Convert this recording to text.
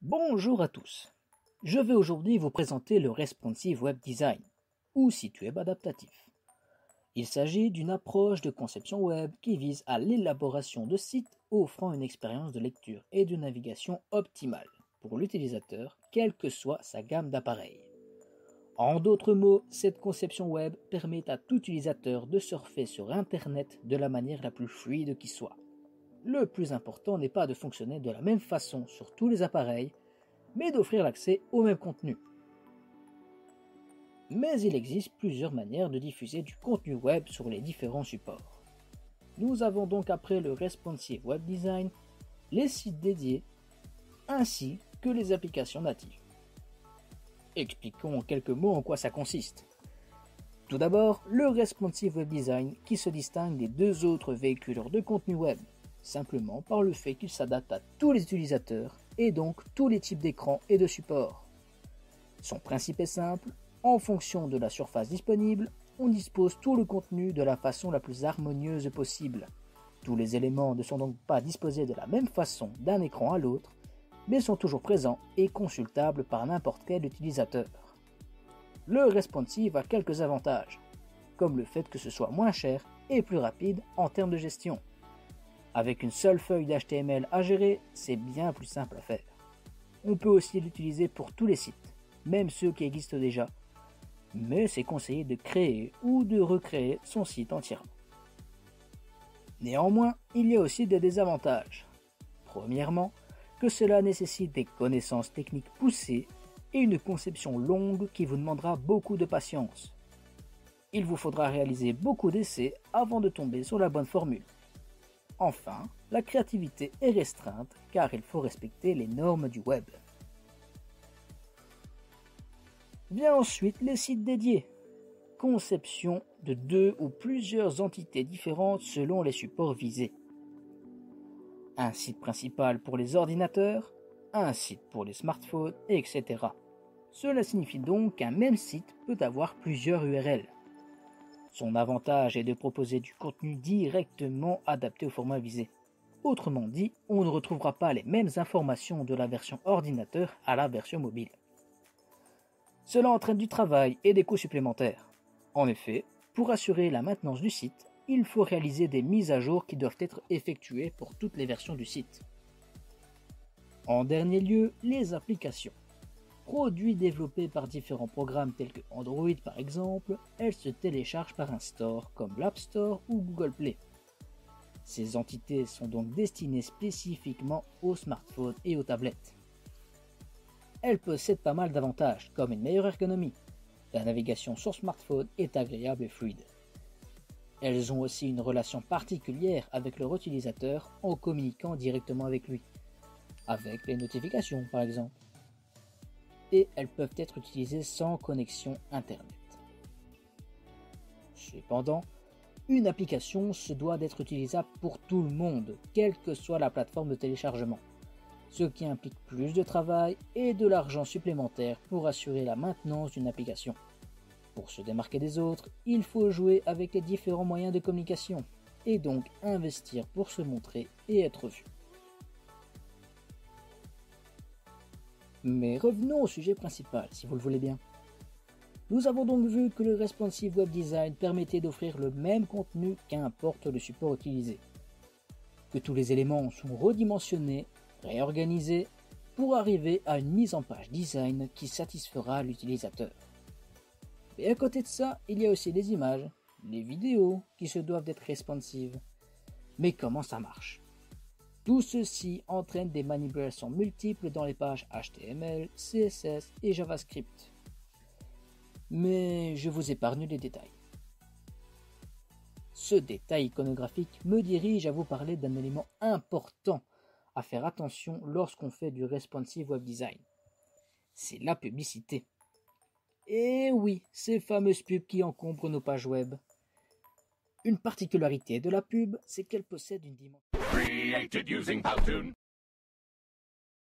Bonjour à tous. Je vais aujourd'hui vous présenter le Responsive Web Design, ou site web adaptatif. Il s'agit d'une approche de conception web qui vise à l'élaboration de sites offrant une expérience de lecture et de navigation optimale pour l'utilisateur, quelle que soit sa gamme d'appareils. En d'autres mots, cette conception web permet à tout utilisateur de surfer sur Internet de la manière la plus fluide qui soit. Le plus important n'est pas de fonctionner de la même façon sur tous les appareils, mais d'offrir l'accès au même contenu. Mais il existe plusieurs manières de diffuser du contenu web sur les différents supports. Nous avons donc après le Responsive Web Design, les sites dédiés, ainsi que les applications natives. Expliquons en quelques mots en quoi ça consiste. Tout d'abord, le Responsive Web Design qui se distingue des deux autres véhiculeurs de contenu web, simplement par le fait qu'il s'adapte à tous les utilisateurs et donc tous les types d'écrans et de supports. Son principe est simple, en fonction de la surface disponible, on dispose tout le contenu de la façon la plus harmonieuse possible. Tous les éléments ne sont donc pas disposés de la même façon d'un écran à l'autre, mais sont toujours présents et consultables par n'importe quel utilisateur. Le responsive a quelques avantages, comme le fait que ce soit moins cher et plus rapide en termes de gestion. Avec une seule feuille d'HTML à gérer, c'est bien plus simple à faire. On peut aussi l'utiliser pour tous les sites, même ceux qui existent déjà, mais c'est conseillé de créer ou de recréer son site entièrement. Néanmoins, il y a aussi des désavantages. Premièrement, que cela nécessite des connaissances techniques poussées et une conception longue qui vous demandera beaucoup de patience. Il vous faudra réaliser beaucoup d'essais avant de tomber sur la bonne formule. Enfin, la créativité est restreinte car il faut respecter les normes du web. Vient ensuite les sites dédiés. Conception de deux ou plusieurs entités différentes selon les supports visés. Un site principal pour les ordinateurs, un site pour les smartphones, etc. Cela signifie donc qu'un même site peut avoir plusieurs URL. Son avantage est de proposer du contenu directement adapté au format visé. Autrement dit, on ne retrouvera pas les mêmes informations de la version ordinateur à la version mobile. Cela entraîne du travail et des coûts supplémentaires. En effet, pour assurer la maintenance du site, il faut réaliser des mises à jour qui doivent être effectuées pour toutes les versions du site. En dernier lieu, les applications. Produits développés par différents programmes tels que Android par exemple, elles se téléchargent par un store comme l'App Store ou Google Play. Ces entités sont donc destinées spécifiquement aux smartphones et aux tablettes. Elles possèdent pas mal d'avantages comme une meilleure ergonomie. La navigation sur smartphone est agréable et fluide. Elles ont aussi une relation particulière avec leur utilisateur en communiquant directement avec lui, avec les notifications par exemple. Et elles peuvent être utilisées sans connexion Internet. Cependant, une application se doit d'être utilisable pour tout le monde, quelle que soit la plateforme de téléchargement, ce qui implique plus de travail et de l'argent supplémentaire pour assurer la maintenance d'une application. Pour se démarquer des autres, il faut jouer avec les différents moyens de communication, et donc investir pour se montrer et être vu. Mais revenons au sujet principal, si vous le voulez bien. Nous avons donc vu que le Responsive Web Design permettait d'offrir le même contenu qu'importe le support utilisé. Que tous les éléments sont redimensionnés, réorganisés, pour arriver à une mise en page design qui satisfera l'utilisateur. Et à côté de ça, il y a aussi les images, les vidéos qui se doivent d'être responsives. Mais comment ça marche ? Tout ceci entraîne des manipulations multiples dans les pages HTML, CSS et JavaScript. Mais je vous épargne les détails. Ce détail iconographique me dirige à vous parler d'un élément important à faire attention lorsqu'on fait du responsive web design. C'est la publicité. Et oui, ces fameuses pubs qui encombrent nos pages web. Une particularité de la pub, c'est qu'elle possède une dimension